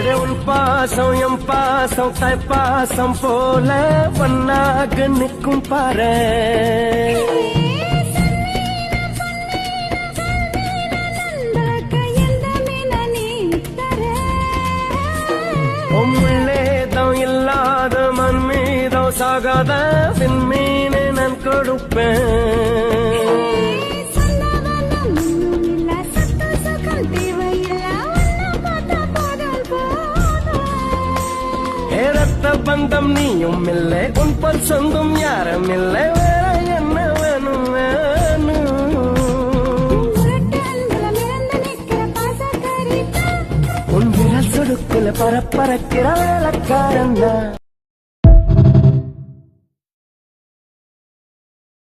அடே உன் பாசம் எம் பாசம் தைப்பாசம் போல ஒன்னாக நிற்கும் பாரு. முள்ளேதம் இல்லாத மண் மீதம் சாகாத விண்மீனை நான் கொடுப்பேன். ரத்த பந்தம் நீயும் இல்லை உன் பல் சொந்தம் யாரும் இல்லை வேற என்ன வேணும் வேணும். உன் விரல் சொடுக்குல பரப்பறக்கிற வேலைக்காரன்.